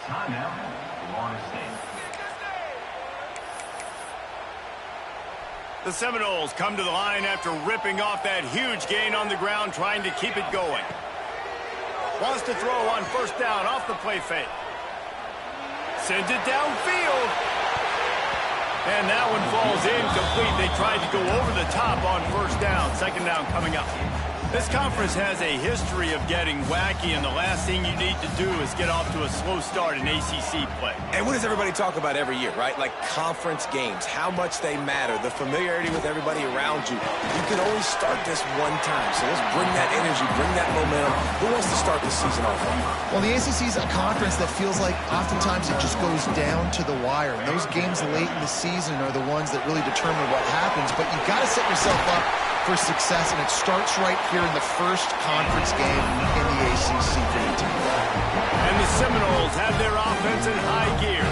Timeout, Florida State. The Seminoles come to the line after ripping off that huge gain on the ground, trying to keep it going. Wants to throw on first down off the play fake. Sends it downfield. And that one falls incomplete. They tried to go over the top on first down. Second down coming up. This conference has a history of getting wacky, and the last thing you need to do is get off to a slow start in ACC play. And what does everybody talk about every year, right? Like conference games, how much they matter, the familiarity with everybody around you. You can only start this one time, so let's bring that energy, bring that momentum. Who wants to start the season off right? Well, the ACC is a conference that feels like oftentimes it just goes down to the wire. And those games late in the season are the ones that really determine what happens, but you've got to set yourself up for success, and it starts right here in the first conference game in the ACC for the team. And the Seminoles have their offense in high gear.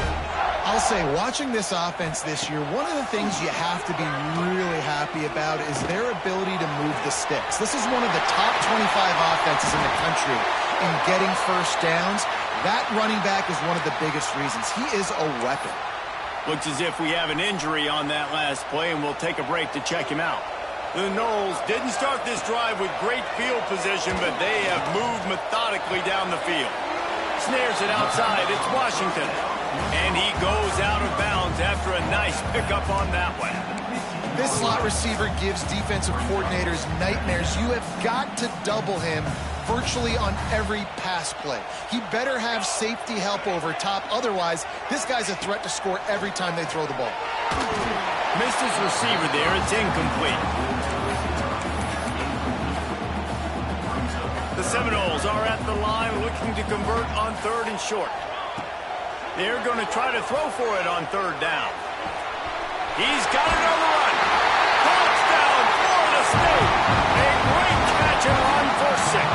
I'll say, watching this offense this year, one of the things you have to be really happy about is their ability to move the sticks. This is one of the top 25 offenses in the country in getting first downs. That running back is one of the biggest reasons. He is a weapon. Looks as if we have an injury on that last play, and we'll take a break to check him out. The Noles didn't start this drive with great field position, but they have moved methodically down the field. Snares it outside. It's Washington. And he goes out of bounds after a nice pickup on that one. This slot receiver gives defensive coordinators nightmares. You have got to double him virtually on every pass play. He better have safety help over top. Otherwise, this guy's a threat to score every time they throw the ball. Missed his receiver there. It's incomplete. The Seminoles are at the line looking to convert on third and short. They're going to try to throw for it on third down. He's got it on the run. Touchdown, Florida State. A great catch and run for 6.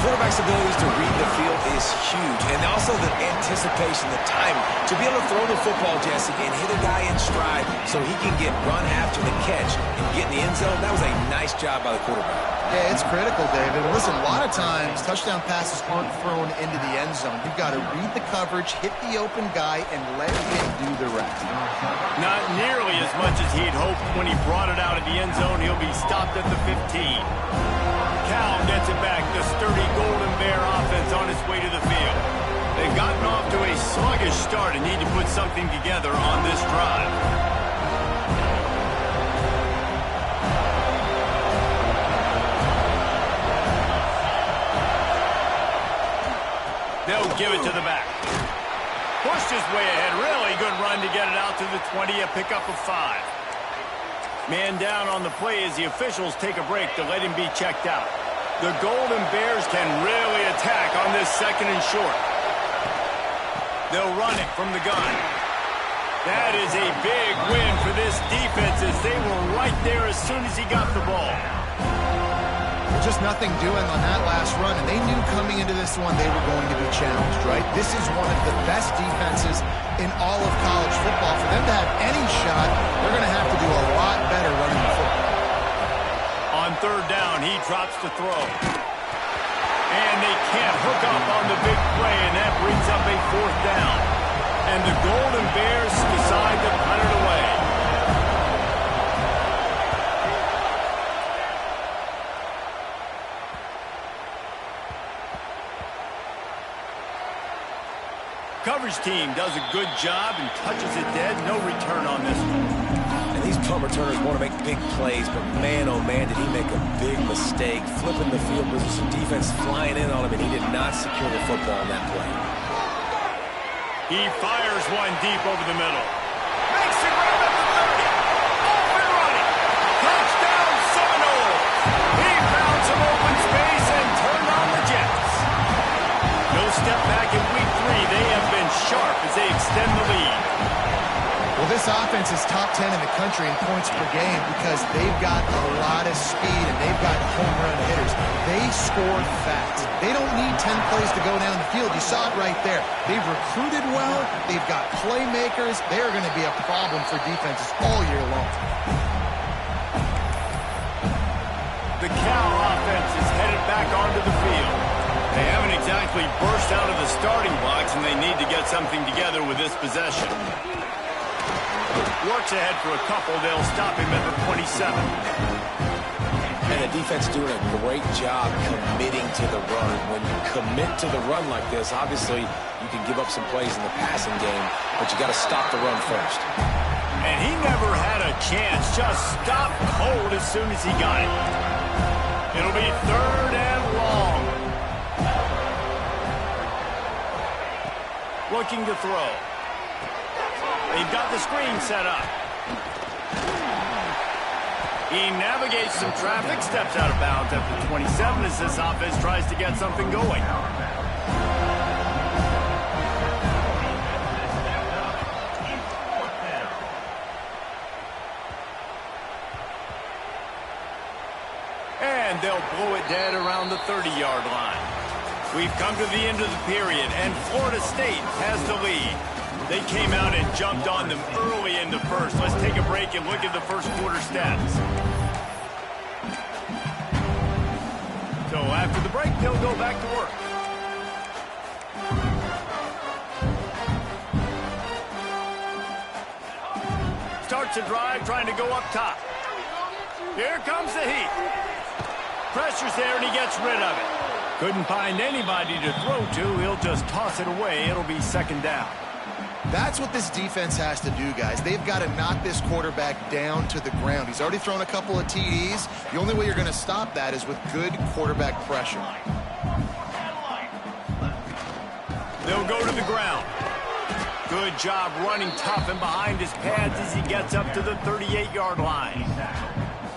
Quarterback's abilities to read the field is huge, and also the anticipation, the timing. To be able to throw the football, Jesse, and hit a guy in stride so he can get run after the catch and get in the end zone, that was a nice job by the quarterback. Yeah, it's critical, David. Listen, a lot of times, touchdown passes aren't thrown into the end zone. You've got to read the coverage, hit the open guy, and let him do the rest. Not nearly as much as he'd hoped when he brought it out of the end zone. He'll be stopped at the 15. Cal gets it back. The sturdy Golden Bear offense on its way to the field. They've gotten off to a sluggish start and need to put something together on this drive. They'll give it to the back. Pushed his way ahead. Really good run to get it out to the 20, a pickup of 5. Man down on the play as the officials take a break to let him be checked out. The Golden Bears can really attack on this second and short. They'll run it from the gun. That is a big win for this defense as they were right there as soon as he got the ball. Just nothing doing on that last run, and they knew coming into this one they were going to be challenged, right? This is one of the best defenses in all of college football. For them to have any shot, they're going to have to do a lot better running the football. On third down, he drops to throw. And they can't hook up on the big play, and that brings up a fourth down. And the Golden Bears decide to punt it away. Coverage team does a good job and touches it dead. No return on this one. And these punt returners want to make big plays, but man, oh man, did he make a big mistake. Flipping the field position, defense flying in on him, and he did not secure the football on that play. He fires one deep over the middle. Makes the grab at the 30. Off and running. Touchdown, Seminoles. He found some open space and turned on the Jets. No step back in week 3. They have been sharp as they extend the lead. Well, this offense is top 10 in the country in points per game because they've got a lot of speed and they've got home run hitters. They score fast. They don't need 10 plays to go down the field. You saw it right there. They've recruited well. They've got playmakers. They're going to be a problem for defenses all year long. The Cal offense is headed back onto the field. They haven't exactly burst out of the starting blocks, and they need to get something together with this possession. Works ahead for a couple. They'll stop him at the 27. And the defense doing a great job committing to the run. When you commit to the run like this, obviously you can give up some plays in the passing game, but you got to stop the run first. And he never had a chance. Just stopped cold as soon as he got it. It'll be 3rd and long. Looking to throw. They've got the screen set up. He navigates some traffic, steps out of bounds at the 27 as this offense tries to get something going. And they'll blow it dead around the 30-yard line. We've come to the end of the period, and Florida State has the lead. They came out and jumped on them early in the first. Let's take a break and look at the first quarter stats. So after the break, they'll go back to work. Starts a drive, trying to go up top. Here comes the heat. Pressure's there, and he gets rid of it. Couldn't find anybody to throw to. He'll just toss it away. It'll be 2nd down. That's what this defense has to do, guys. They've got to knock this quarterback down to the ground. He's already thrown a couple of TDs. The only way you're going to stop that is with good quarterback pressure. They'll go to the ground. Good job running tough and behind his pads as he gets up to the 38-yard line.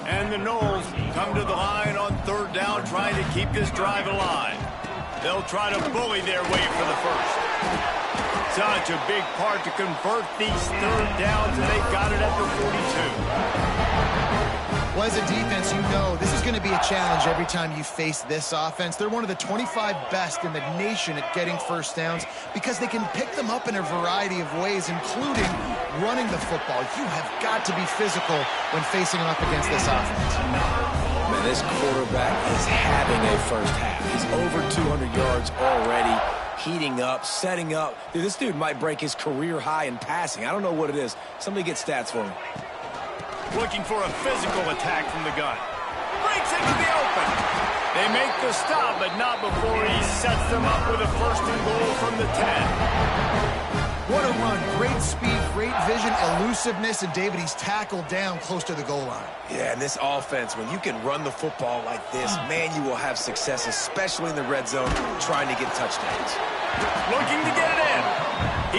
And the Noles come to the line on 3rd down, trying to keep this drive alive. They'll try to bully their way for the first. Such a big part to convert these 3rd downs, and they've got it at the 42. Well, as a defense, you know this is going to be a challenge every time you face this offense. They're one of the 25 best in the nation at getting first downs because they can pick them up in a variety of ways, including running the football. You have got to be physical when facing off against this offense. Man, this quarterback is having a first half. He's over 200 yards already. Heating up, setting up. Dude, this dude might break his career high in passing. I don't know what it is. Somebody get stats for me. Looking for a physical attack from the gun. Breaks into the open. They make the stop, but not before he sets them up with a 1st and goal from the 10. What a run. Great speed, great vision, elusiveness, and David, he's tackled down close to the goal line. Yeah, and this offense, when you can run the football like this, man, you will have success, especially in the red zone, trying to get touchdowns. Looking to get it in.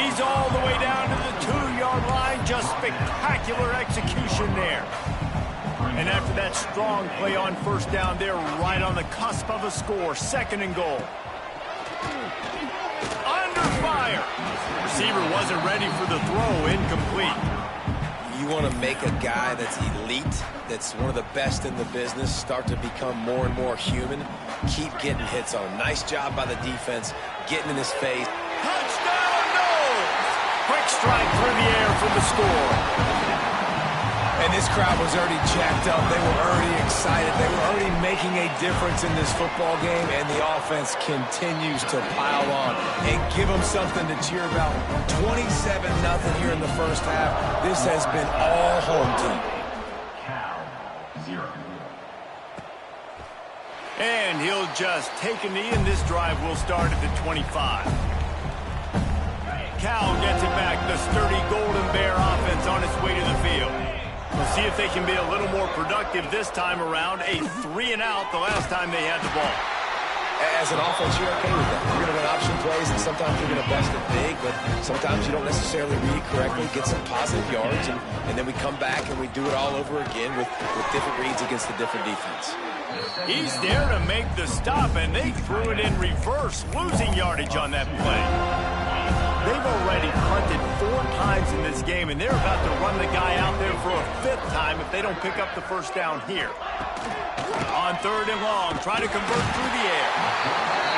He's all the way down to the 2-yard line. Just spectacular execution there. And after that strong play on 1st down, they're right on the cusp of a score. 2nd and goal. Under fire. Receiver wasn't ready for the throw. Incomplete. You want to make a guy that's elite, that's one of the best in the business, start to become more and more human. Keep getting hits on him. Nice job by the defense, getting in his face. Touchdown, no! Quick strike through the air for the score. And this crowd was already jacked up. They were already excited. They were already making a difference in this football game, and the offense continues to pile on and give them something to cheer about. 27-0 here in the first half. This has been all home team. And he'll just take a knee, and this drive will start at the 25. Cal gets it back. The sturdy Golden Bear offense on its way to the field. We'll see if they can be a little more productive this time around. A 3-and-out the last time they had the ball. As an offense, you're okay with that. You're going to run option plays, and sometimes you're going to bust it big, but sometimes you don't necessarily read correctly, get some positive yards, and then we come back and we do it all over again with different reads against the different defense. He's there to make the stop, and they threw it in reverse, losing yardage on that play. They've already punted 4 times in this game, and they're about to run the guy out there for a 5th time if they don't pick up the first down here. On 3rd and long, trying to convert through the air.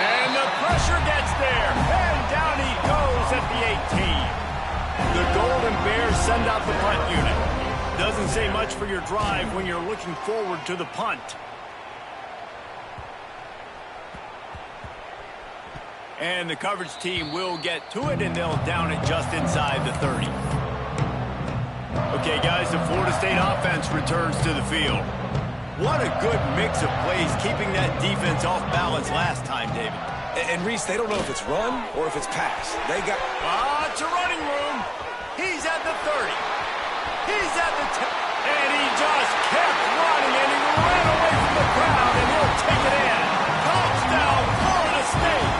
And the pressure gets there, and down he goes at the 18. The Golden Bears send out the punt unit. Doesn't say much for your drive when you're looking forward to the punt. And the coverage team will get to it, and they'll down it just inside the 30. Okay, guys, the Florida State offense returns to the field. What a good mix of plays, keeping that defense off balance last time, David. And Reese, they don't know if it's run or if it's pass. They got... It's a running room. He's at the 30. He's at the 10. And he just kept running, and he ran away from the crowd, and he'll take it in. Touchdown, Florida State.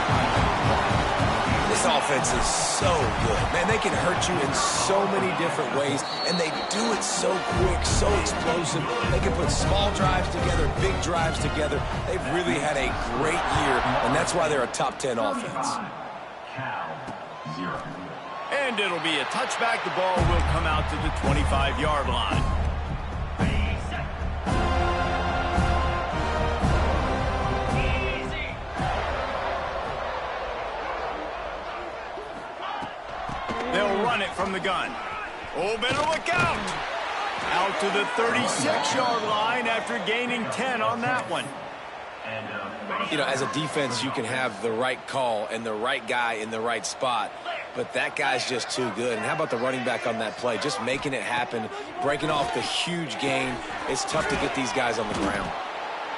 This offense is so good. Man, they can hurt you in so many different ways, and they do it so quick, so explosive. They can put small drives together, big drives together. They've really had a great year, and that's why they're a top 10 offense. And it'll be a touchback. The ball will come out to the 25-yard line. They'll run it from the gun. Oh, better look out. Out to the 36-yard line after gaining 10 on that one. You know, as a defense, you can have the right call and the right guy in the right spot, but that guy's just too good. And how about the running back on that play? Just making it happen, breaking off the huge gain. It's tough to get these guys on the ground.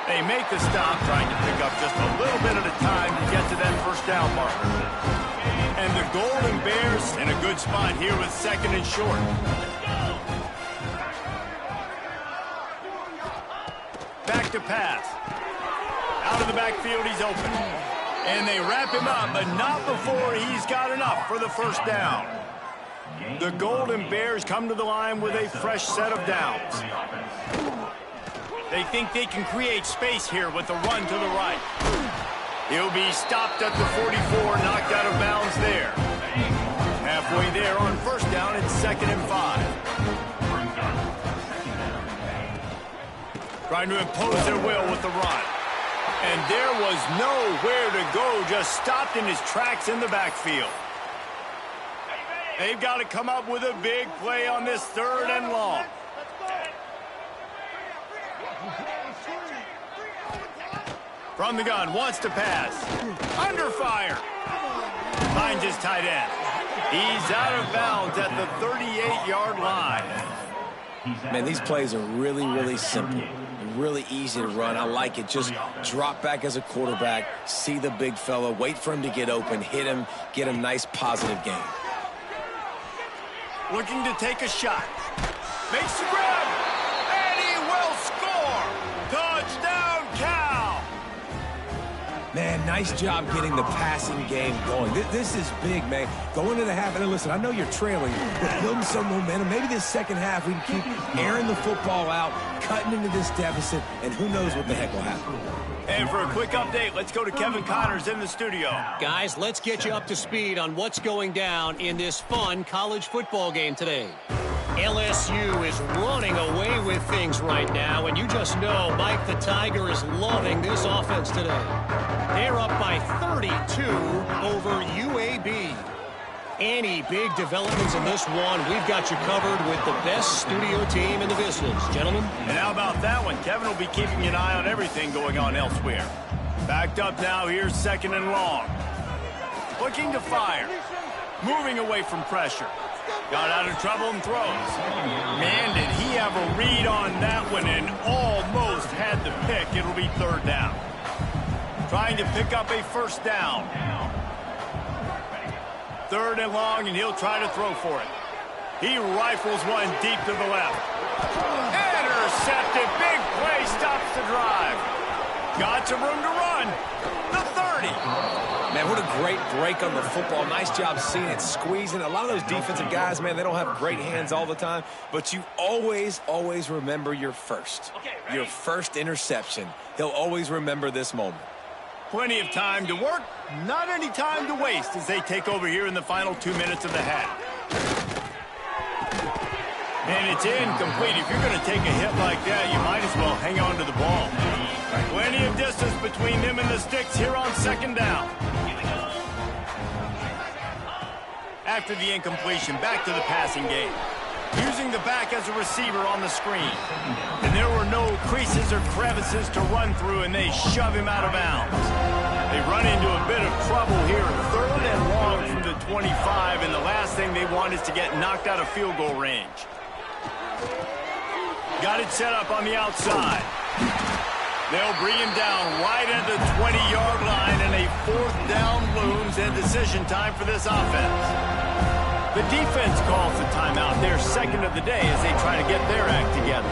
They make the stop, trying to pick up just a little bit at a time to get to that first down marker. And the Golden Bears in a good spot here with second and short. Back to pass. Out of the backfield, he's open. And they wrap him up, but not before he's got enough for the first down. The Golden Bears come to the line with a fresh set of downs. They think they can create space here with the run to the right. He'll be stopped at the 44, knocked out of bounds there. Halfway there on first down, it's 2nd and 5. Trying to impose their will with the run. And there was nowhere to go, just stopped in his tracks in the backfield. They've got to come up with a big play on this 3rd and long. From the gun, wants to pass. Under fire. Finds his tight end. He's out of bounds at the 38-yard line. Man, these plays are really, really simple. Really easy to run. I like it. Just drop back as a quarterback, see the big fella, wait for him to get open, hit him, get him nice positive gain. Looking to take a shot. Makes the grab. And he will score. Touchdown, Cal. Man, nice job getting the passing game going. This is big, man. Go into the half, and listen, I know you're trailing, but building some momentum. Maybe this second half we can keep airing the football out, cutting into this deficit, and who knows what the heck will happen. And for a quick update, let's go to Kevin Connors in the studio. Guys, let's get you up to speed on what's going down in this fun college football game today. LSU is running away with things right now, and you just know Mike the Tiger is loving this offense today. They're up by 32 over UAB. Any big developments in this one, we've got you covered with the best studio team in the business, gentlemen. And how about that one? Kevin will be keeping an eye on everything going on elsewhere. Backed up now, here's 2nd and long. Looking to fire. Moving away from pressure. Got out of trouble and throws. Man, did he have a read on that one and almost had the pick. It'll be 3rd down. Trying to pick up a first down. 3rd and long, and he'll try to throw for it. He rifles one deep to the left. Intercepted. Big play stops the drive. Got some room to run. The 30. Man, what a great break on the football. Nice job seeing it, squeezing. A lot of those defensive guys, man, they don't have great hands all the time, but you always, always remember your first. Your first interception. He'll always remember this moment. Plenty of time to work, not any time to waste as they take over here in the final 2 minutes of the half. And it's incomplete. If you're going to take a hit like that, you might as well hang on to the ball. Plenty of distance between them and the sticks here on 2nd down. After the incompletion, back to the passing game. Using the back as a receiver on the screen. And there were no creases or crevices to run through, and they shove him out of bounds. They run into a bit of trouble here. 3rd and long from the 25, and the last thing they want is to get knocked out of field goal range. Got it set up on the outside. They'll bring him down right at the 20-yard line, and a 4th down looms and decision time for this offense. The defense calls the timeout, their second of the day, as they try to get their act together.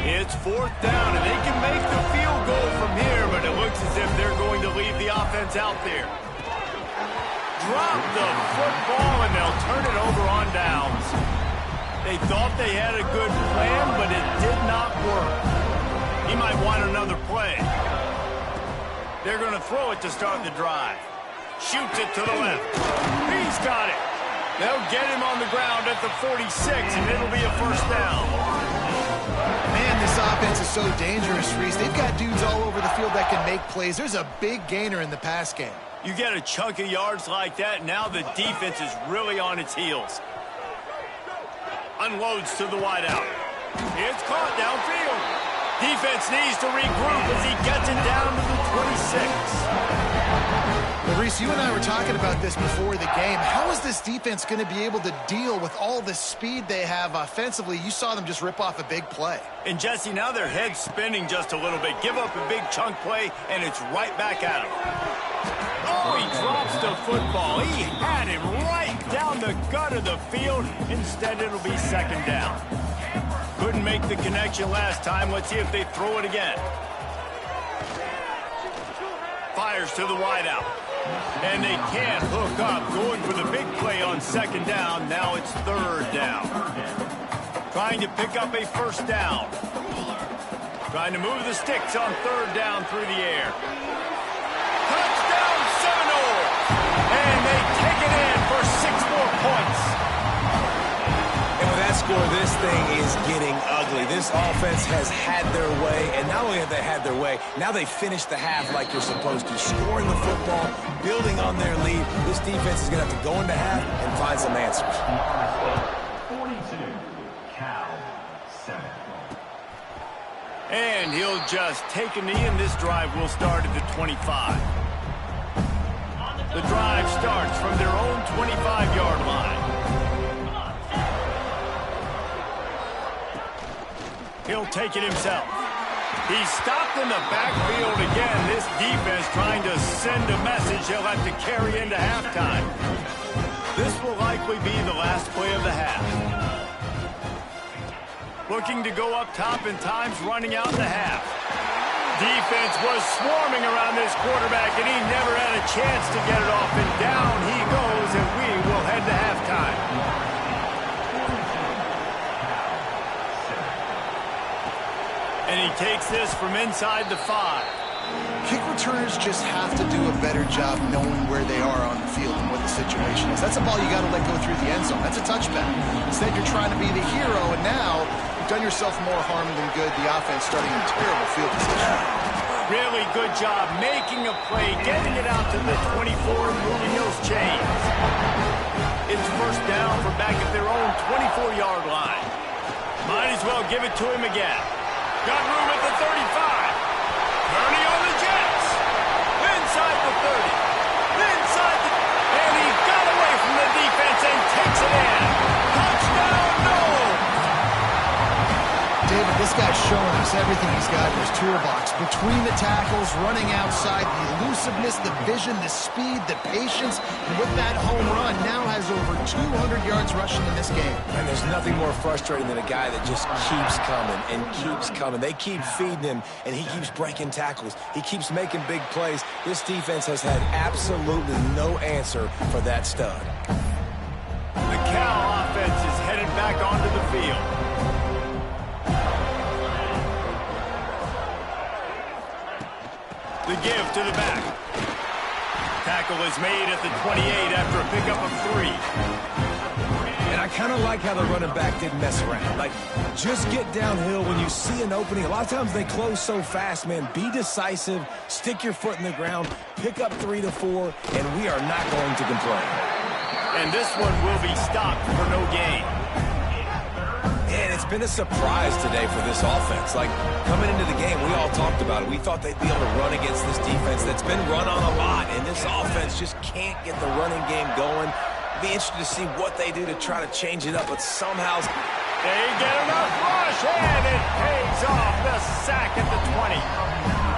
It's 4th down, and they can make the field goal from here, but it looks as if they're going to leave the offense out there. Drop the football, and they'll turn it over on downs. They thought they had a good plan, but it did not work. He might want another play. They're going to throw it to start the drive. Shoots it to the left. He's got it. They'll get him on the ground at the 46, and it'll be a 1st down. Man, this offense is so dangerous, Reese. They've got dudes all over the field that can make plays. There's a big gainer in the pass game. You get a chunk of yards like that, now the defense is really on its heels. Unloads to the wideout. It's caught downfield. Defense needs to regroup as he gets it down to the 26. Well, Reese, you and I were talking about this before the game. How is this defense going to be able to deal with all the speed they have offensively? You saw them just rip off a big play. And, Jesse, now their head's spinning just a little bit. Give up a big chunk play, and it's right back at him. Oh, he drops the football. He had him right down the gut of the field. Instead, it'll be 2nd down. Couldn't make the connection last time. Let's see if they throw it again. Fires to the wideout. And they can't hook up. Going for the big play on 2nd down. Now it's 3rd down. Trying to pick up a 1st down. Trying to move the sticks on 3rd down through the air. Touchdown Seminoles! And they take it in for 6 more points. And with that score, this thing is getting ugly. This offense has had their way, and not only have they had their way, now they finished the half like you're supposed to, scoring the football, building on their lead. This defense is going to have to go into half and find some answers. 42, Cal 7. And he'll just take a knee, and this drive will start at the 25. The drive starts from their own 25-yard line. He'll take it himself. He's stopped in the backfield again. This defense trying to send a message they'll have to carry into halftime. This will likely be the last play of the half. Looking to go up top, and time's running out in the half. Defense was swarming around this quarterback, and he never had a chance to get it off. And down he goes, and we will head to halftime. And he takes this from inside the 5. Kick returners just have to do a better job knowing where they are on the field and what the situation is. That's a ball you got to let go through the end zone. That's a touchback. Instead, you're trying to be the hero, and now you've done yourself more harm than good. The offense starting in terrible field position. Really good job making a play, getting it out to the 24 and moving those chains. It's 1st down from back at their own 24-yard line. Might as well give it to him again. Got room at the 35. Turning on the Jets. Inside the 30. Inside the... And he got away from the defense and takes it in. Touchdown, no! David, this guy's showing us everything he's got in his toolbox. Between the tackles, running outside, the elusiveness, the vision, the speed, the patience, and with that home run, now has over 200 yards rushing in this game. And there's nothing more frustrating than a guy that just keeps coming and keeps coming. They keep feeding him, and he keeps breaking tackles. He keeps making big plays. This defense has had absolutely no answer for that stud. The Cal offense is headed back onto the field. The give to the back. Tackle is made at the 28 after a pickup of 3. And I kind of like how the running back didn't mess around. Like, just get downhill when you see an opening. A lot of times they close so fast, man. Be decisive, stick your foot in the ground, pick up 3 to 4, and we are not going to complain. And this one will be stopped for no gain. And it's been a surprise today for this offense. Like, coming into the game, we all talked about it. We thought they'd be able to run against this defense that's been run on a lot, and this offense just can't get the running game going. Be interested to see what they do to try to change it up, but somehow they get enough rush, and it pays off. The sack at the 20.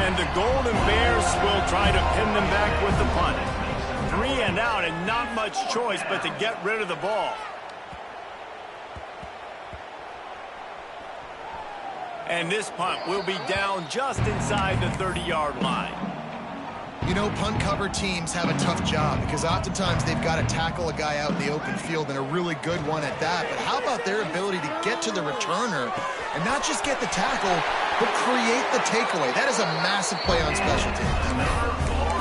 And the Golden Bears will try to pin them back with the punt. 3 and out, and not much choice but to get rid of the ball. And this punt will be down just inside the 30-yard line. You know, punt cover teams have a tough job because oftentimes they've got to tackle a guy out in the open field, and a really good one at that. But how about their ability to get to the returner and not just get the tackle, but create the takeaway? That is a massive play on special teams.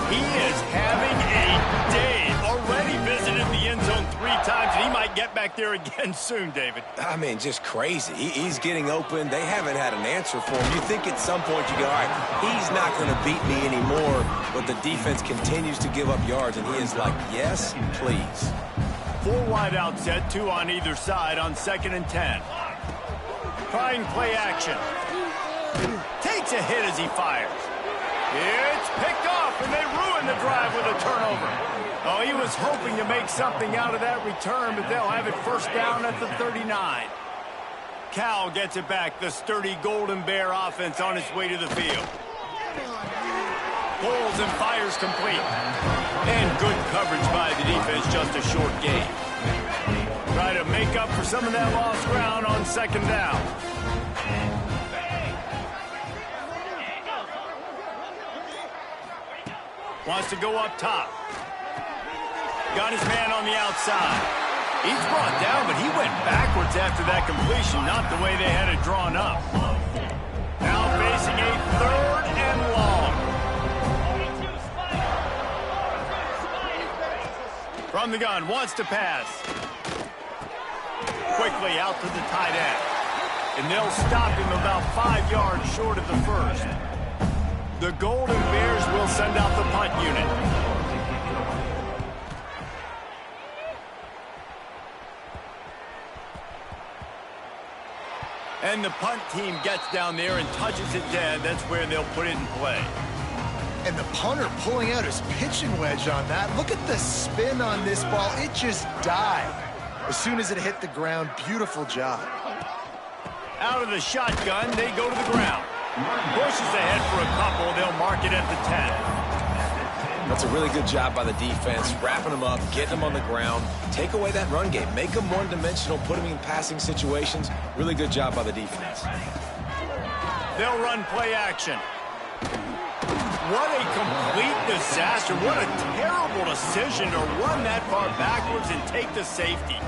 He is having a day. Already visited the end zone 3 times, and he might get back there again soon, David. I mean, just crazy. He's getting open. They haven't had an answer for him. You think at some point you go, all right, he's not going to beat me anymore, but the defense continues to give up yards, and he is like, yes, please. 4 wide out set, 2 on either side on 2nd and 10. Trying play action. Takes a hit as he fires. It's picked off, and they ruin the drive with a turnover. Oh, he was hoping to make something out of that return, but they'll have it first down at the 39. Cal gets it back. The sturdy Golden Bear offense on its way to the field. Pulls and fires complete. And good coverage by the defense, just a short gain. Try to make up for some of that lost ground on 2nd down. Wants to go up top. Got his man on the outside. He's brought down, but he went backwards after that completion, not the way they had it drawn up. Now facing a 3rd and long. From the gun, wants to pass. Quickly out to the tight end. And they'll stop him about 5 yards short of the first. The Golden Bears will send out the punt unit. And the punt team gets down there and touches it dead. That's where they'll put it in play. And the punter pulling out his pitching wedge on that. Look at the spin on this ball. It just died as soon as it hit the ground. Beautiful job. Out of the shotgun, they go to the ground. Pushes ahead for a couple. They'll mark it at the 10. That's a really good job by the defense, wrapping them up, getting them on the ground, take away that run game, make them one-dimensional, put them in passing situations. Really good job by the defense. They'll run play action. What a complete disaster. What a terrible decision to run that far backwards and take the safety.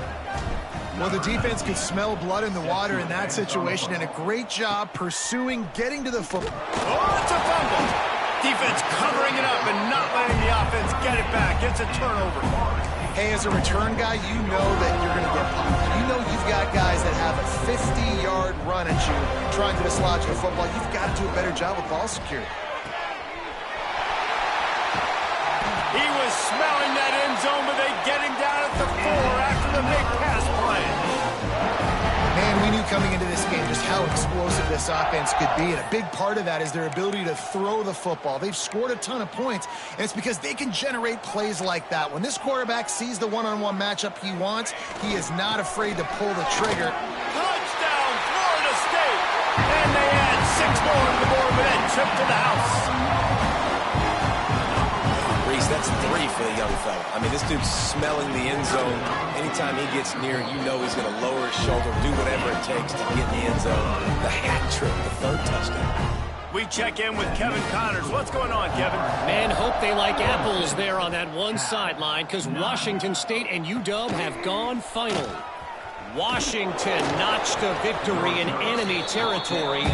Well, the defense could smell blood in the water in that situation, and a great job pursuing, getting to the football. Oh, it's a fumble. Defense covering it up and not letting the offense get it back. It's a turnover. Hey, as a return guy, you know that you're going to get popped. You know you've got guys that have a 50-yard run at you trying to dislodge the football. You've got to do a better job of ball security. He was smelling that end zone, but they get him down at the 4 after the big pass play. Man, we knew coming into this game just how explosive this offense could be, and a big part of that is their ability to throw the football. They've scored a ton of points, and it's because they can generate plays like that. When this quarterback sees the one-on-one matchup he wants, he is not afraid to pull the trigger. Touchdown, Florida State! And they add 6 more to the board with that trip to the house. That's 3 for the young fella. I mean, this dude's smelling the end zone. Anytime he gets near, you know he's going to lower his shoulder, do whatever it takes to get in the end zone. The hat trick, the 3rd touchdown. We check in with Kevin Connors. What's going on, Kevin? Man, hope they like apples there on that one sideline, because Washington State and UW have gone final. Washington notched a victory in enemy territory,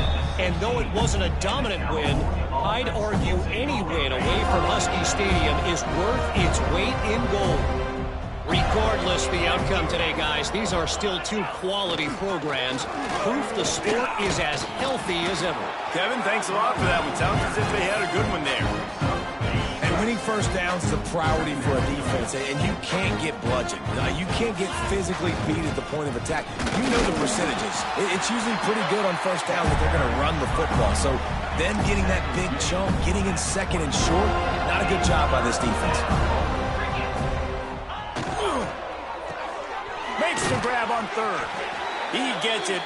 and though it wasn't a dominant win, I'd argue any win away from Husky Stadium is worth its weight in gold. Regardless the outcome today, guys, these are still 2 quality programs. Proof the sport is as healthy as ever. Kevin, thanks a lot for that one. Sounds as if they had a good one there. And winning first downs is a priority for a defense, and you can't get bludgeoned. You can't get physically beat at the point of attack. You know the percentages. It's usually pretty good on first down that they're going to run the football. So then getting that big chunk, getting in second and short, not a good job by this defense. Makes the grab on third. He gets it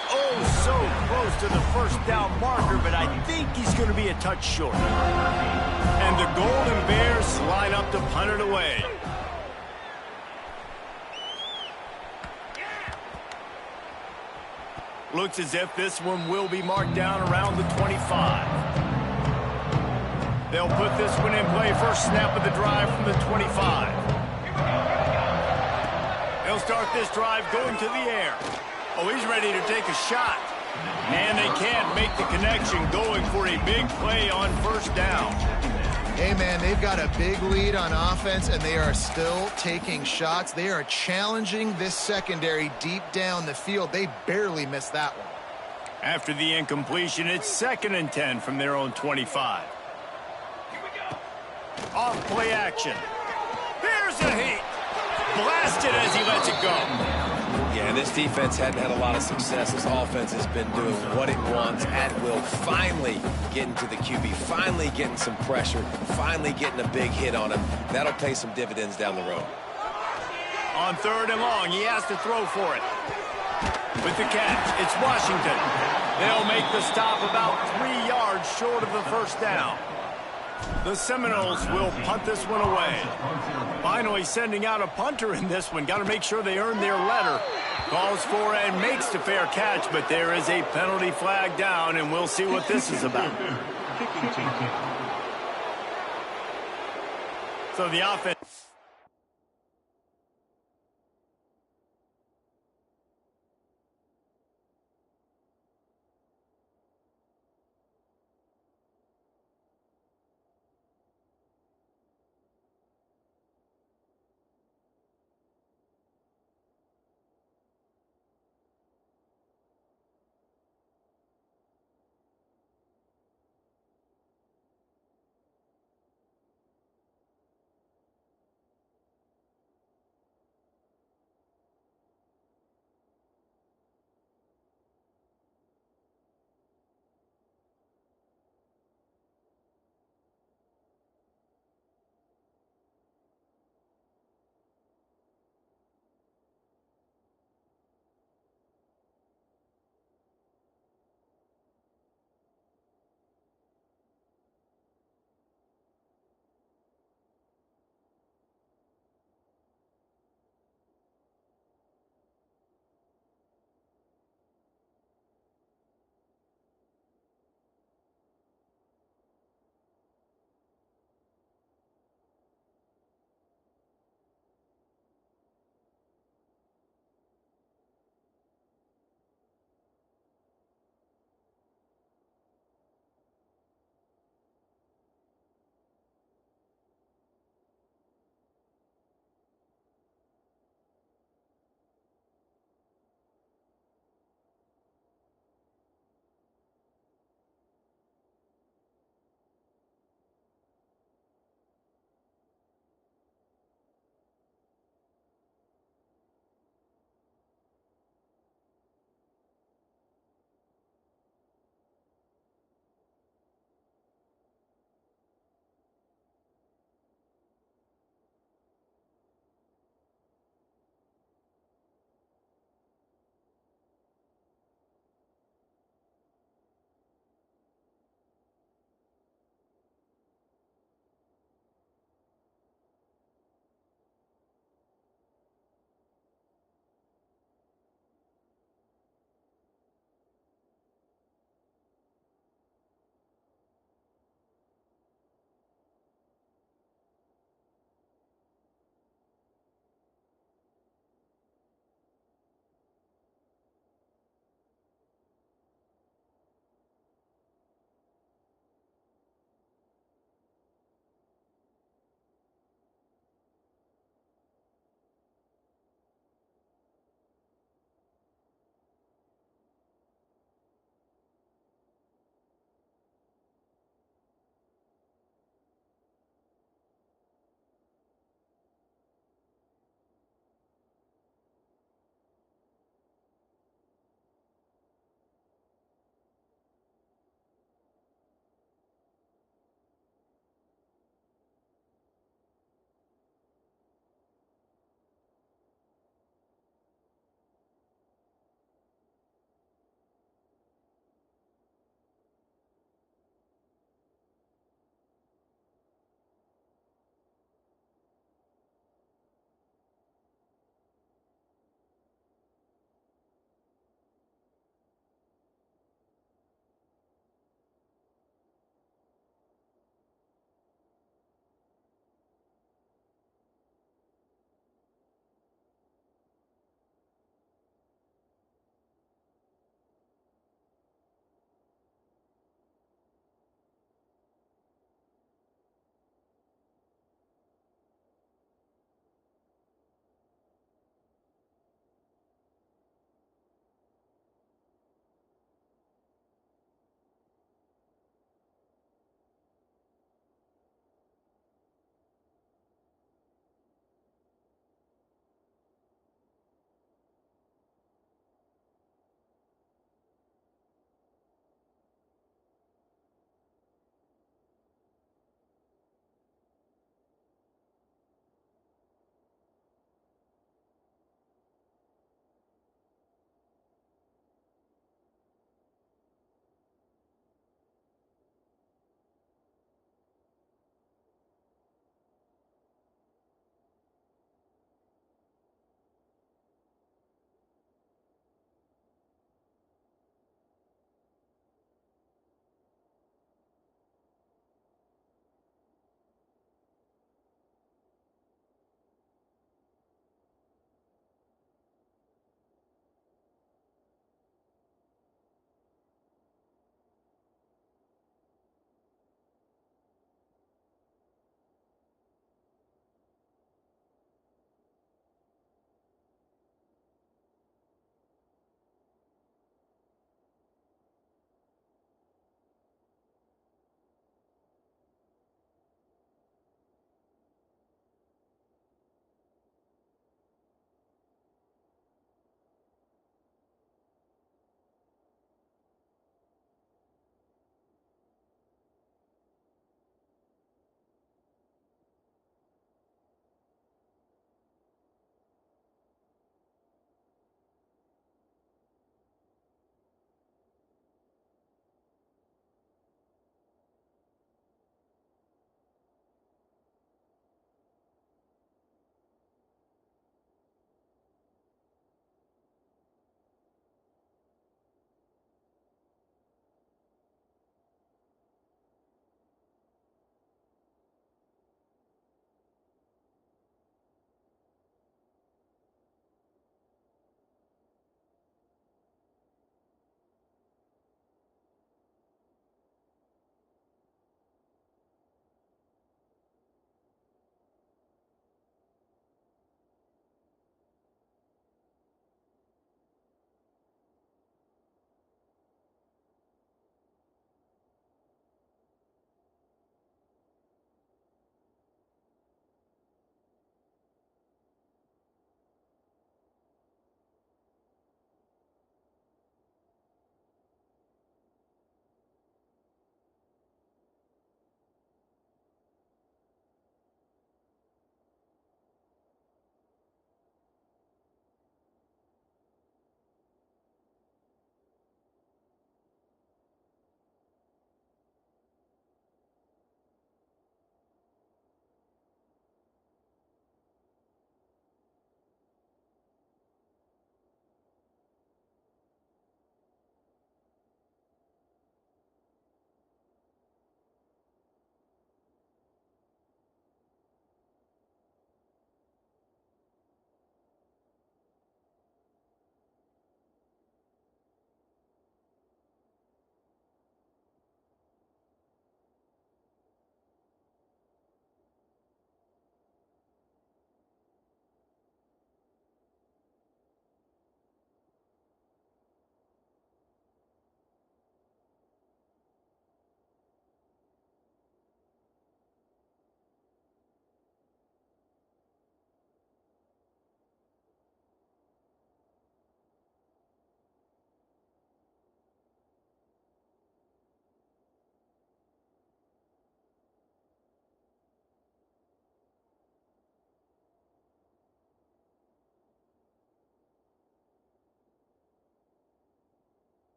so close to the first down marker, but I think he's going to be a touch short. And the Golden Bears line up to punt it away. Looks as if this one will be marked down around the 25. They'll put this one in play. First snap of the drive from the 25. They'll start this drive going to the air. Oh, he's ready to take a shot. And they can't make the connection, going for a big play on first down. Hey, man, they've got a big lead on offense, and they are still taking shots. They are challenging this secondary deep down the field. They barely missed that one. After the incompletion, it's 2nd and 10 from their own 25. Off play action. Here's a heat. Blasted as he lets it go. Yeah, this defense hadn't had a lot of success. This offense has been doing what it wants at will. Finally getting to the QB, finally getting some pressure, finally getting a big hit on him. That'll pay some dividends down the road. On 3rd and long, he has to throw for it. With the catch, it's Washington. They'll make the stop about 3 yards short of the first down. The Seminoles will punt this one away. Finally sending out a punter in this one. Got to make sure they earn their letter. Calls for and makes the fair catch, but there is a penalty flag down, and we'll see what this is about. So the offense...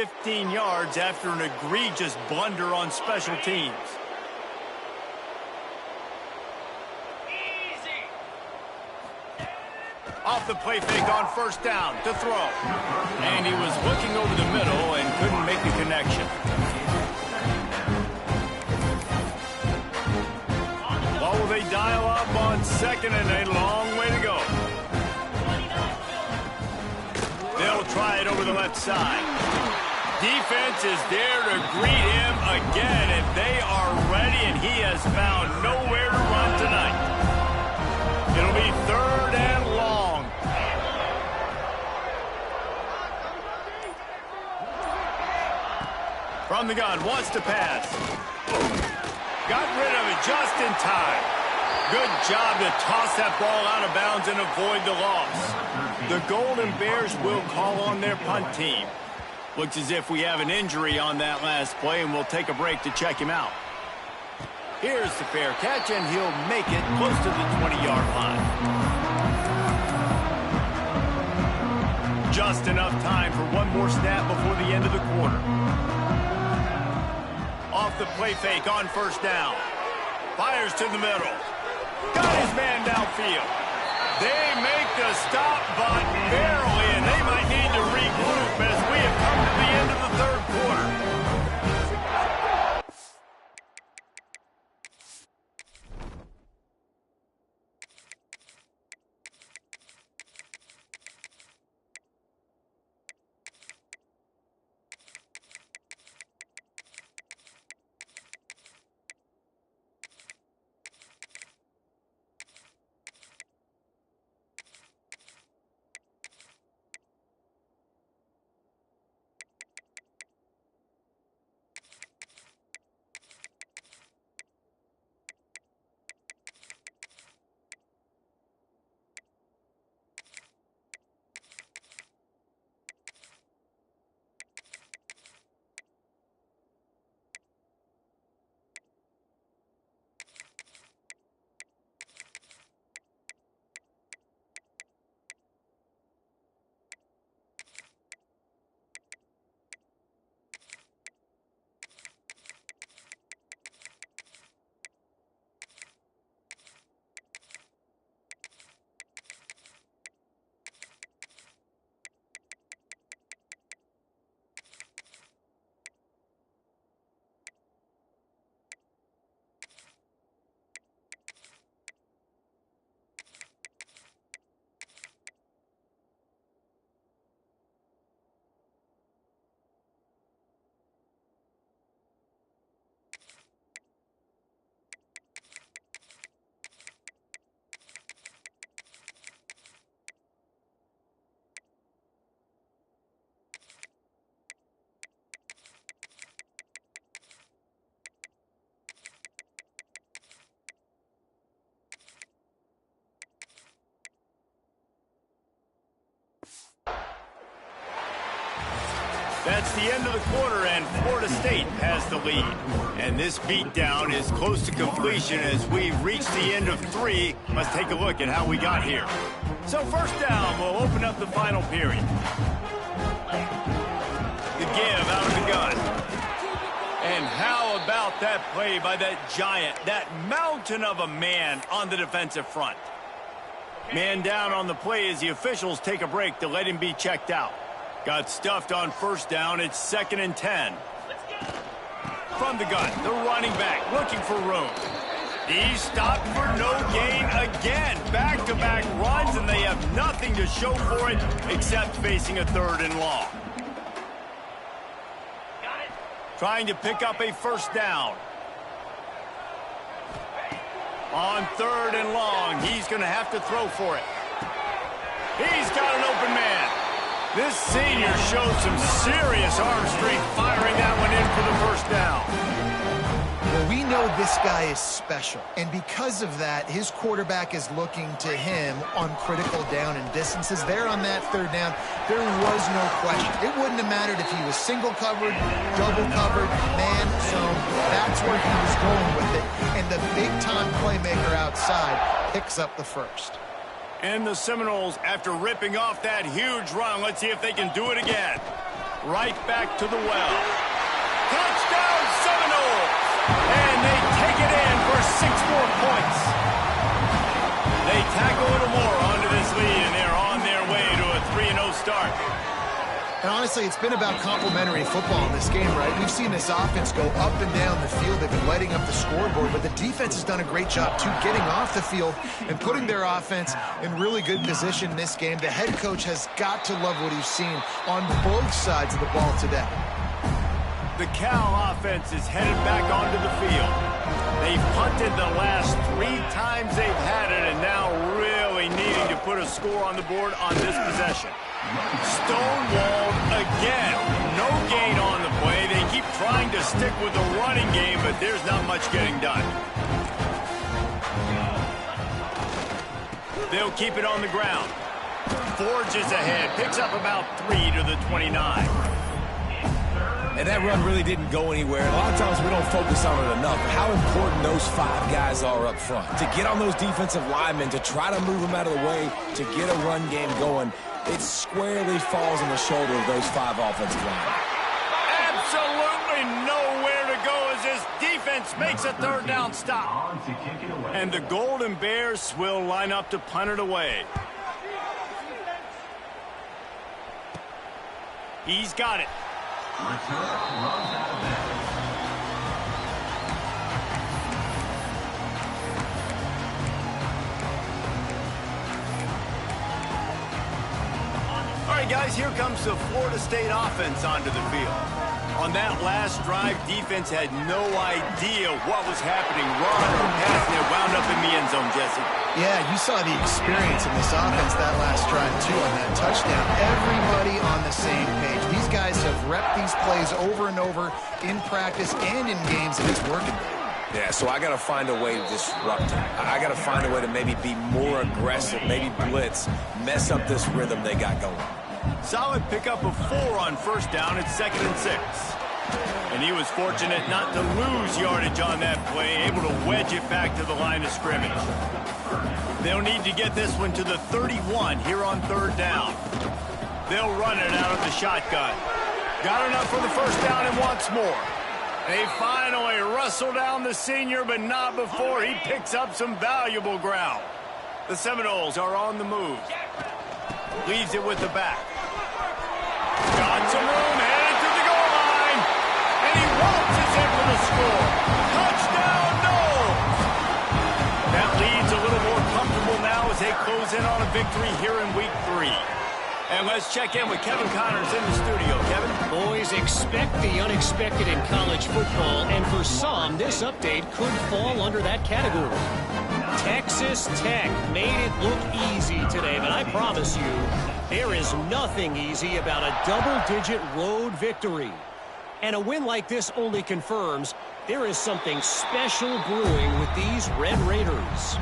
15 yards after an egregious blunder on special teams. Off the play fake on first down to throw. And he was looking over the middle and couldn't make the connection. What will they dial up on second and a long way to go? They'll try it over the left side. Defense is there to greet him again, and they are ready, and he has found nowhere to run tonight. It'll be third and long. From the gun, wants to pass. Got rid of it just in time. Good job to toss that ball out of bounds and avoid the loss. The Golden Bears will call on their punt team. Looks as if we have an injury on that last play, and we'll take a break to check him out. Here's the fair catch, and he'll make it close to the 20-yard line. Just enough time for one more snap before the end of the quarter. Off the play fake on first down. Fires to the middle. Got his man downfield. They make the stop, but barely, and they might need to regroup as we have come to the end of the third quarter. That's the end of the quarter, and Florida State has the lead. And this beatdown is close to completion as we reach the end of three. Let's take a look at how we got here. So first down, we'll open up the final period. The give out of the gun. And how about that play by that giant, that mountain of a man on the defensive front? Man down on the play as the officials take a break to let him be checked out. Got stuffed on first down. It's 2nd and 10. From the gun, the running back looking for room. He's stopped for no gain again. Back-to-back runs, and they have nothing to show for it except facing a 3rd and long. Trying to pick up a first down. On 3rd and long, he's going to have to throw for it. He's got an open man. This senior showed some serious arm strength firing that one in for the first down. Well, we know this guy is special, and because of that, his quarterback is looking to him on critical down and distances. There on that 3rd down, there was no question. It wouldn't have mattered if he was single covered, double covered, man zone. That's where he was going with it, and the big-time playmaker outside picks up the first. And the Seminoles, after ripping off that huge run, let's see if they can do it again. Right back to the well. Touchdown Seminoles! And they take it in for 6 more points. They tack a little more onto this lead, and they're on their way to a 3-0 start. And honestly, it's been about complementary football in this game, right? We've seen this offense go up and down the field. They've been lighting up the scoreboard, but the defense has done a great job, too, getting off the field and putting their offense in really good position in this game. The head coach has got to love what he's seen on both sides of the ball today. The Cal offense is headed back onto the field. They've punted the last 3 times they've had it, and now really needing to put a score on the board on this possession. Stonewalled again. No gain on the play. They keep trying to stick with the running game, but there's not much getting done. They'll keep it on the ground. Forges ahead. Picks up about 3 to the 29. And that run really didn't go anywhere. A lot of times we don't focus on it enough. How important those 5 guys are up front. To get on those defensive linemen, to try to move them out of the way, to get a run game going, it squarely falls on the shoulder of those 5 offensive linemen. Absolutely nowhere to go as this defense makes a 3rd down stop. And the Golden Bears will line up to punt it away. He's got it. All right, guys, here comes the Florida State offense onto the field. On that last drive, defense had no idea what was happening. Run or pass, and it wound up in the end zone, Jesse. Yeah, you saw the experience in this offense that last drive, too, on that touchdown. Everybody on the same page. These guys have repped these plays over and over in practice and in games, and it's working. Yeah, so I got to find a way to disrupt it. I got to find a way to maybe be more aggressive, maybe blitz, mess up this rhythm they got going. Solid pickup of 4 on 1st down. It's 2nd and 6. And he was fortunate not to lose yardage on that play, able to wedge it back to the line of scrimmage. They'll need to get this one to the 31 here on 3rd down. They'll run it out of the shotgun. Got enough for the 1st down and wants more. They finally wrestle down the senior, but not before he picks up some valuable ground. The Seminoles are on the move. Leaves it with the back. Got some room, headed to the goal line. And he waltzes in for the score. Touchdown, Noles! That lead's a little more comfortable now as they close in on a victory here in week 3. And let's check in with Kevin Connors in the studio. Kevin? Boys, expect the unexpected in college football, and for some, this update could fall under that category. Texas Tech made it look easy today, but I promise you, there is nothing easy about a double-digit road victory. And a win like this only confirms there is something special brewing with these Red Raiders.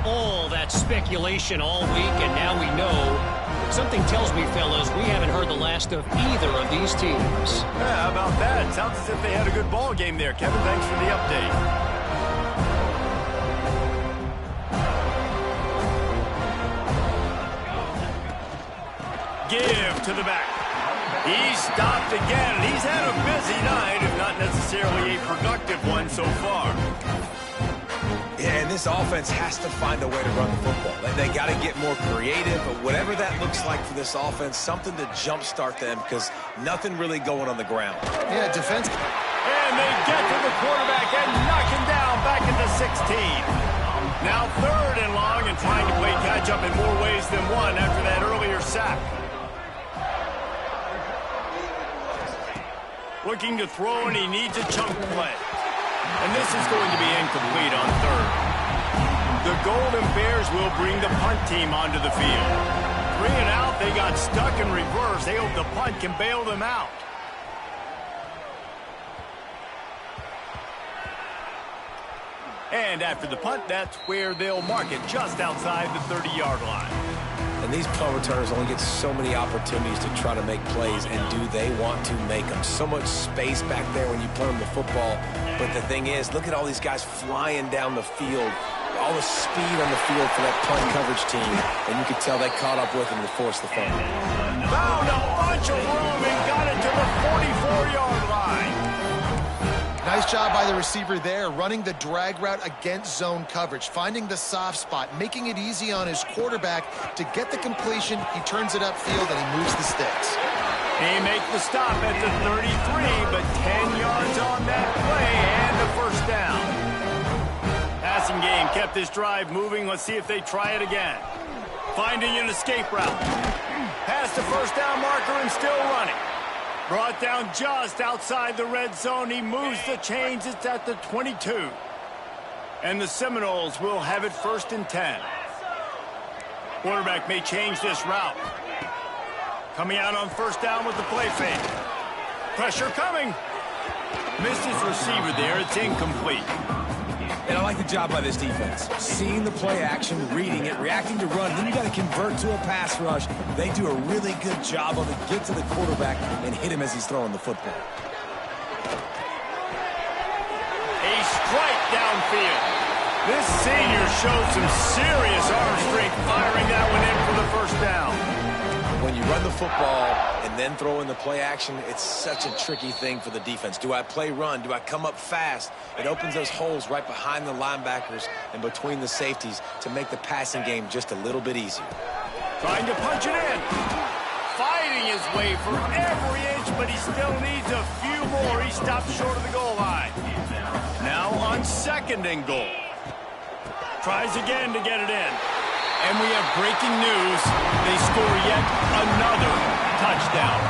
All that speculation all week, and now we know. Something tells me, fellas, we haven't heard the last of either of these teams. Yeah, how about that? Sounds as if they had a good ball game there. Kevin, thanks for the update. Give to the back. He's stopped again. He's had a busy night, if not necessarily a productive one so far. Yeah, and this offense has to find a way to run the football. They got to get more creative, but whatever that looks like for this offense, something to jumpstart them because nothing really going on the ground. Yeah, defense. And they get to the quarterback and knock him down back into 16. Now 3rd and long and trying to play catch-up in more ways than one after that earlier sack. Looking to throw, and he needs a chunk play. And this is going to be incomplete on 3rd. The Golden Bears will bring the punt team onto the field. 3 and out, they got stuck in reverse. They hope the punt can bail them out. And after the punt, that's where they'll mark it, just outside the 30-yard line. And these punt returners only get so many opportunities to try to make plays, and do they want to make them? So much space back there when you punt them the football. But the thing is, look at all these guys flying down the field. all the speed on the field for that punt coverage team, and you could tell they caught up with him to force the fumble. Found a bunch of room and got it to the 44-yard line. Nice job by the receiver there, running the drag route against zone coverage, finding the soft spot, making it easy on his quarterback to get the completion. He turns it upfield and he moves the sticks. He makes the stop at the 33, but 10 yards on that play and a first down. Passing game kept this drive moving. Let's see if they try it again. Finding an escape route. Past the first down marker and still running. Brought down just outside the red zone. He moves the chains. It's at the 22. And the Seminoles will have it 1st and 10. Quarterback may change this route. Coming out on first down with the play fake. Pressure coming. Missed his receiver there. It's incomplete. And I like the job by this defense. Seeing the play action, reading it, reacting to run. Then you got to convert to a pass rush. They do a really good job of it. Get to the quarterback and hit him as he's throwing the football. A strike downfield. This senior showed some serious arm strength firing that one in for the first down. When you run the football and then throw in the play action, it's such a tricky thing for the defense. Do I play run? Do I come up fast? It opens those holes right behind the linebackers and between the safeties to make the passing game just a little bit easier. Trying to punch it in. Fighting his way for every inch, but he still needs a few more. He stopped short of the goal line. Now on 2nd and goal. Tries again to get it in. And we have breaking news. They score yet another touchdown.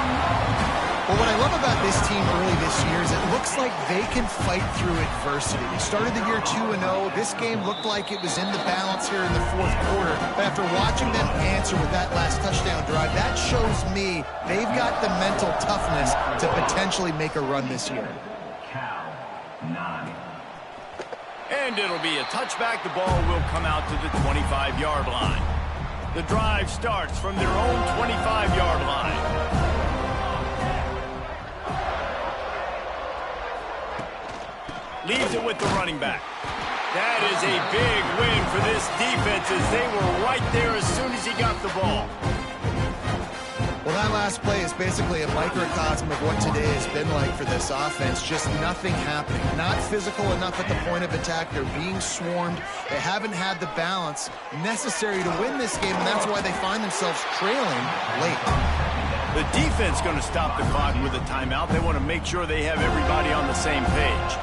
Well, what I love about this team early this year is it looks like they can fight through adversity. They started the year 2-0. This game looked like it was in the balance here in the 4th quarter. But after watching them answer with that last touchdown drive, that shows me they've got the mental toughness to potentially make a run this year. Cal, 9. And it'll be a touchback. The ball will come out to the 25-yard line. The drive starts from their own 25-yard line. Leaves it with the running back. That is a big win for this defense as they were right there as soon as he got the ball. Well, that last play is basically a microcosm of what today has been like for this offense. Just nothing happening. Not physical enough at the point of attack. They're being swarmed. They haven't had the balance necessary to win this game, and that's why they find themselves trailing late. The defense going to stop the clock with a timeout. They want to make sure they have everybody on the same page.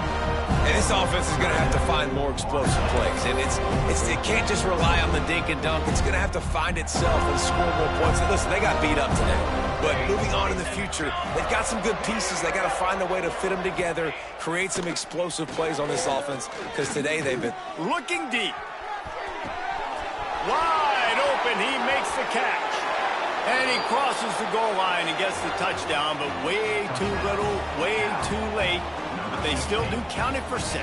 And this offense is going to have to find more explosive plays. And it can't just rely on the dink and dunk. It's going to have to find itself and score more points. And listen, they got beat up today. But moving on in the future, they've got some good pieces. They got to find a way to fit them together, create some explosive plays on this offense, because today they've been looking deep. Wide open. He makes the catch. And he crosses the goal line and gets the touchdown, but way too little, way too late. But they still do count it for 6.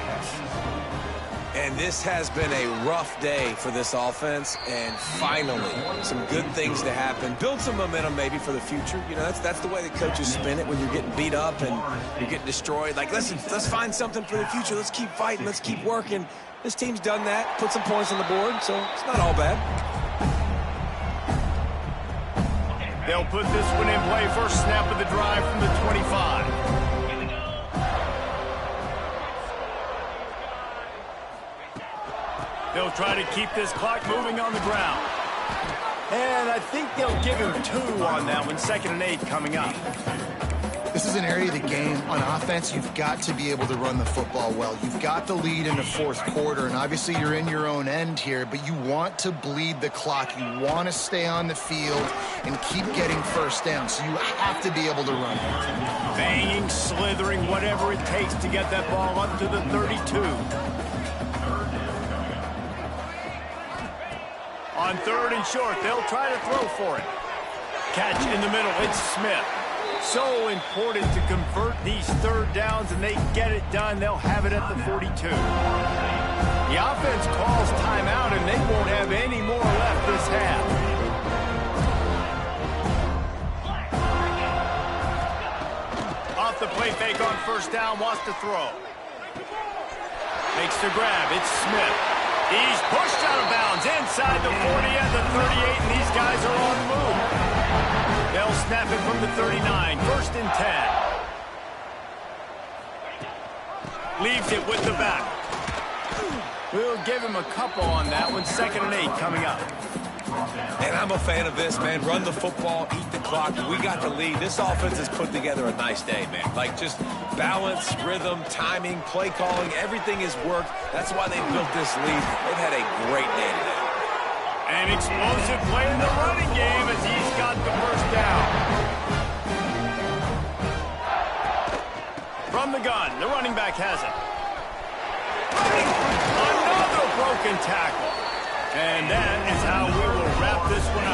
And this has been a rough day for this offense, and finally, some good things to happen. Build some momentum maybe for the future. You know, that's the way the coaches spin it when you're getting beat up and you're getting destroyed. Like, listen, let's find something for the future. Let's keep fighting. Let's keep working. This team's done that, put some points on the board, so it's not all bad. They'll put this one in play. First snap of the drive from the 25. They'll try to keep this clock moving on the ground. And I think they'll give him 2 on that one. 2nd and 8 coming up. This is an area of the game on offense you've got to be able to run the football well. You've got the lead in the 4th quarter, and obviously you're in your own end here, but you want to bleed the clock. You want to stay on the field and keep getting first down, so you have to be able to run it. Banging, slithering, whatever it takes to get that ball up to the 32. On 3rd and short, they'll try to throw for it. Catch in the middle, it's Smith. So important to convert these 3rd downs, and they get it done. They'll have it at the 42. The offense calls timeout, and they won't have any more left this half. Off the play fake on first down, wants to throw. Makes the grab, it's Smith. He's pushed out of bounds inside the 40 and the 38, and these guys are on the move. They'll snap it from the 39, 1st and 10. Leaves it with the back. We'll give him a couple on that one. 2nd and 8 coming up. And I'm a fan of this, man. Run the football, eat the clock. We got the lead. This offense has put together a nice day, man. Like, just balance, rhythm, timing, play calling, everything has worked. That's why they built this lead. They've had a great day today. An explosive play in the running game as he's got the 1st down. From the gun, the running back has it. Another broken tackle. And that is how we will wrap this one up.